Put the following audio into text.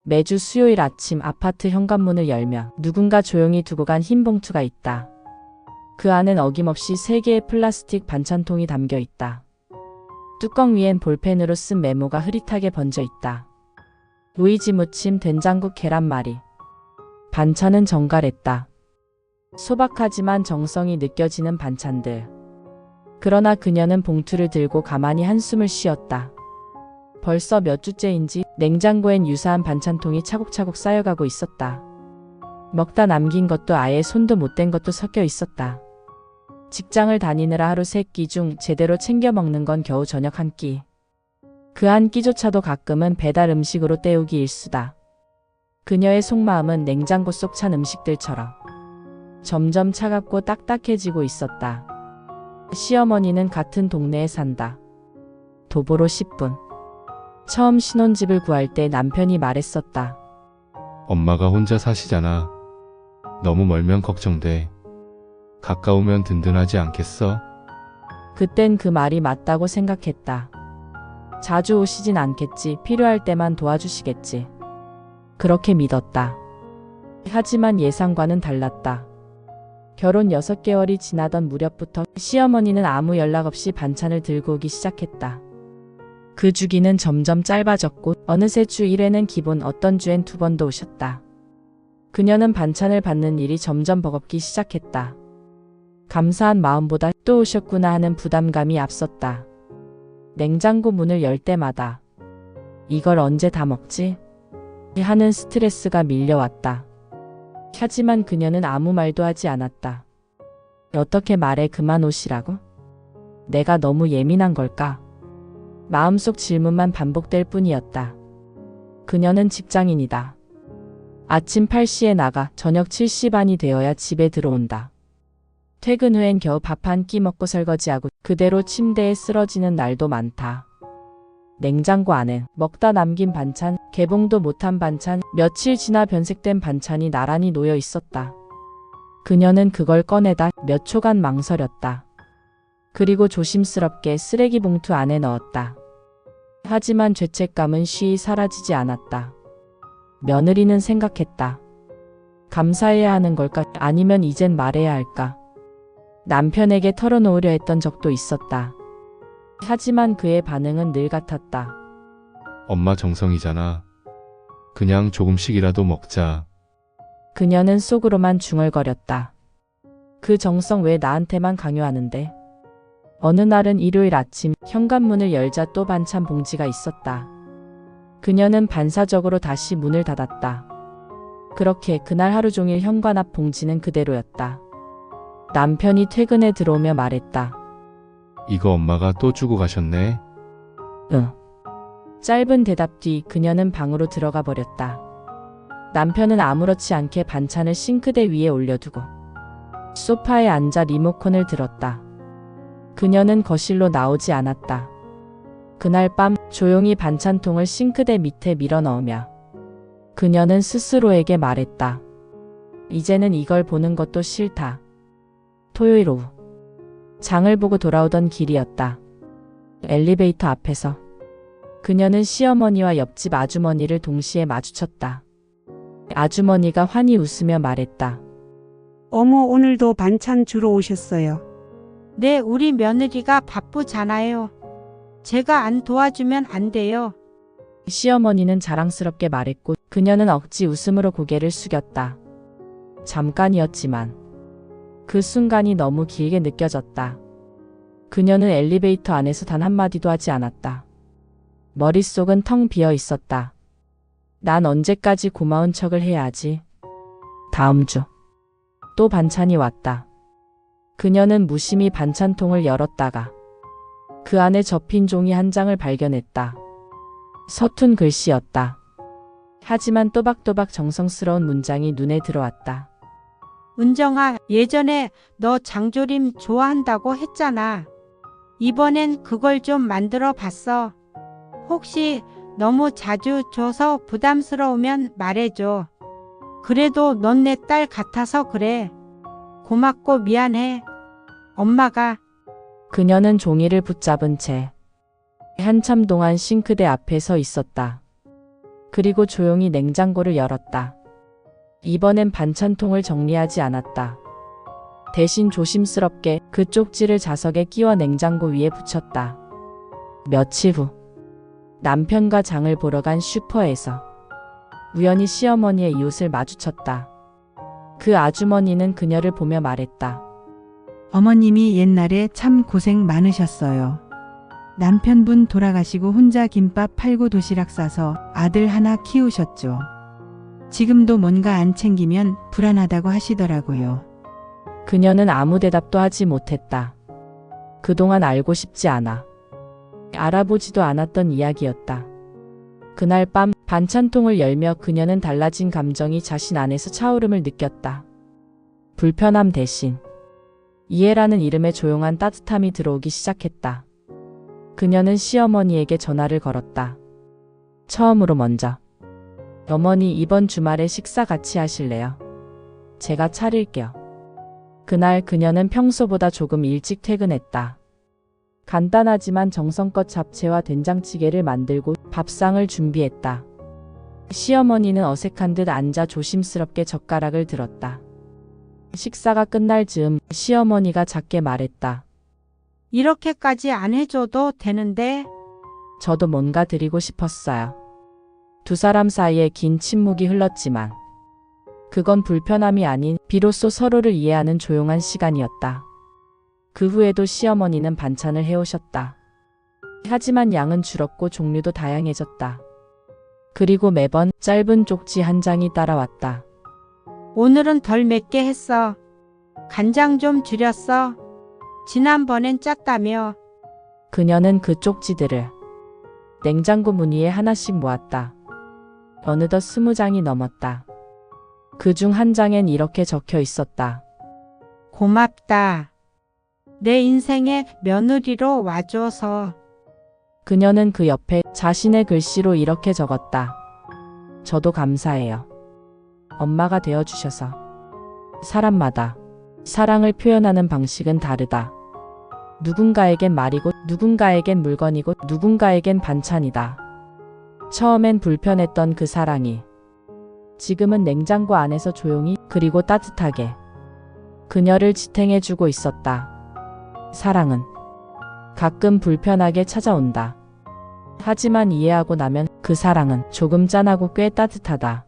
매주 수요일 아침 아파트 현관문을 열면 누군가 조용히 두고 간 흰 봉투가 있다. 그 안엔 어김없이 3개의 플라스틱 반찬통이 담겨 있다. 뚜껑 위엔 볼펜으로 쓴 메모가 흐릿하게 번져 있다. 오이지 무침, 된장국, 계란말이. 반찬은 정갈했다. 소박하지만 정성이 느껴지는 반찬들. 그러나 그녀는 봉투를 들고 가만히 한숨을 쉬었다. 벌써 몇 주째인지 냉장고엔 유사한 반찬통이 차곡차곡 쌓여가고 있었다. 먹다 남긴 것도 아예 손도 못 댄 것도 섞여 있었다. 직장을 다니느라 하루 3끼 중 제대로 챙겨 먹는 건 겨우 저녁 한 끼. 그 한 끼조차도 가끔은 배달 음식으로 때우기 일수다. 그녀의 속마음은 냉장고 속 찬 음식들처럼 점점 차갑고 딱딱해지고 있었다. 시어머니는 같은 동네에 산다. 도보로 10분. 처음 신혼집을 구할 때 남편이 말했었다. 엄마가 혼자 사시잖아. 너무 멀면 걱정돼. 가까우면 든든하지 않겠어? 그땐 그 말이 맞다고 생각했다. 자주 오시진 않겠지. 필요할 때만 도와주시겠지. 그렇게 믿었다. 하지만 예상과는 달랐다. 결혼 6개월이 지나던 무렵부터 시어머니는 아무 연락 없이 반찬을 들고 오기 시작했다. 그 주기는 점점 짧아졌고 어느새 주 1회는 기본, 어떤 주엔 2번도 오셨다. 그녀는 반찬을 받는 일이 점점 버겁기 시작했다. 감사한 마음보다 또 오셨구나 하는 부담감이 앞섰다. 냉장고 문을 열 때마다 이걸 언제 다 먹지? 하는 스트레스가 밀려왔다. 하지만 그녀는 아무 말도 하지 않았다. 어떻게 말해 그만 오시라고? 내가 너무 예민한 걸까? 마음속 질문만 반복될 뿐이었다. 그녀는 직장인이다. 아침 8시에 나가 저녁 7시 반이 되어야 집에 들어온다. 퇴근 후엔 겨우 밥 한 끼 먹고 설거지하고 그대로 침대에 쓰러지는 날도 많다. 냉장고 안엔 먹다 남긴 반찬, 개봉도 못한 반찬, 며칠 지나 변색된 반찬이 나란히 놓여 있었다. 그녀는 그걸 꺼내다 몇 초간 망설였다. 그리고 조심스럽게 쓰레기 봉투 안에 넣었다. 하지만 죄책감은 쉬이 사라지지 않았다. 며느리는 생각했다. 감사해야 하는 걸까? 아니면 이젠 말해야 할까? 남편에게 털어놓으려 했던 적도 있었다. 하지만 그의 반응은 늘 같았다. 엄마 정성이잖아. 그냥 조금씩이라도 먹자. 그녀는 속으로만 중얼거렸다. 그 정성 왜 나한테만 강요하는데? 어느 날은 일요일 아침 현관문을 열자 또 반찬 봉지가 있었다. 그녀는 반사적으로 다시 문을 닫았다. 그렇게 그날 하루 종일 현관 앞 봉지는 그대로였다. 남편이 퇴근해 들어오며 말했다. 이거 엄마가 또 주고 가셨네. 응. 짧은 대답 뒤 그녀는 방으로 들어가 버렸다. 남편은 아무렇지 않게 반찬을 싱크대 위에 올려두고 소파에 앉아 리모컨을 들었다. 그녀는 거실로 나오지 않았다. 그날 밤 조용히 반찬통을 싱크대 밑에 밀어 넣으며 그녀는 스스로에게 말했다. 이제는 이걸 보는 것도 싫다. 토요일 오후 장을 보고 돌아오던 길이었다. 엘리베이터 앞에서 그녀는 시어머니와 옆집 아주머니를 동시에 마주쳤다. 아주머니가 환히 웃으며 말했다. 어머, 오늘도 반찬 주러 오셨어요. 네, 우리 며느리가 바쁘잖아요. 제가 안 도와주면 안 돼요. 시어머니는 자랑스럽게 말했고 그녀는 억지 웃음으로 고개를 숙였다. 잠깐이었지만 그 순간이 너무 길게 느껴졌다. 그녀는 엘리베이터 안에서 단 한마디도 하지 않았다. 머릿속은 텅 비어 있었다. 난 언제까지 고마운 척을 해야 하지? 다음 주 또 반찬이 왔다. 그녀는 무심히 반찬통을 열었다가 그 안에 접힌 종이 한 장을 발견했다. 서툰 글씨였다. 하지만 또박또박 정성스러운 문장이 눈에 들어왔다. 은정아, 예전에 너 장조림 좋아한다고 했잖아. 이번엔 그걸 좀 만들어 봤어. 혹시 너무 자주 줘서 부담스러우면 말해줘. 그래도 넌 내 딸 같아서 그래. 고맙고 미안해. 엄마가. 그녀는 종이를 붙잡은 채 한참 동안 싱크대 앞에 서 있었다. 그리고 조용히 냉장고를 열었다. 이번엔 반찬통을 정리하지 않았다. 대신 조심스럽게 그 쪽지를 자석에 끼워 냉장고 위에 붙였다. 며칠 후 남편과 장을 보러 간 슈퍼에서 우연히 시어머니의 이웃을 마주쳤다. 그 아주머니는 그녀를 보며 말했다. 어머님이 옛날에 참 고생 많으셨어요. 남편분 돌아가시고 혼자 김밥 팔고 도시락 싸서 아들 하나 키우셨죠. 지금도 뭔가 안 챙기면 불안하다고 하시더라고요. 그녀는 아무 대답도 하지 못했다. 그동안 알고 싶지 않아. 알아보지도 않았던 이야기였다. 그날 밤 반찬통을 열며 그녀는 달라진 감정이 자신 안에서 차오름을 느꼈다. 불편함 대신 이해라는 이름의 조용한 따뜻함이 들어오기 시작했다. 그녀는 시어머니에게 전화를 걸었다. 처음으로 먼저. 어머니 이번 주말에 식사 같이 하실래요? 제가 차릴게요. 그날 그녀는 평소보다 조금 일찍 퇴근했다. 간단하지만 정성껏 잡채와 된장찌개를 만들고 밥상을 준비했다. 시어머니는 어색한 듯 앉아 조심스럽게 젓가락을 들었다. 식사가 끝날 즈음 시어머니가 작게 말했다. 이렇게까지 안 해줘도 되는데. 저도 뭔가 드리고 싶었어요. 두 사람 사이에 긴 침묵이 흘렀지만 그건 불편함이 아닌 비로소 서로를 이해하는 조용한 시간이었다. 그 후에도 시어머니는 반찬을 해오셨다. 하지만 양은 줄었고 종류도 다양해졌다. 그리고 매번 짧은 쪽지 한 장이 따라왔다. 오늘은 덜 맵게 했어. 간장 좀 줄였어. 지난번엔 짰다며. 그녀는 그 쪽지들을 냉장고 문 위에 하나씩 모았다. 어느덧 20장이 넘었다. 그중 한 장엔 이렇게 적혀 있었다. 고맙다. 내 인생의 며느리로 와줘서. 그녀는 그 옆에 자신의 글씨로 이렇게 적었다. 저도 감사해요. 엄마가 되어주셔서. 사람마다 사랑을 표현하는 방식은 다르다. 누군가에겐 말이고 누군가에겐 물건이고 누군가에겐 반찬이다. 처음엔 불편했던 그 사랑이 지금은 냉장고 안에서 조용히 그리고 따뜻하게 그녀를 지탱해주고 있었다. 사랑은 가끔 불편하게 찾아온다. 하지만 이해하고 나면 그 사랑은 조금 짠하고 꽤 따뜻하다.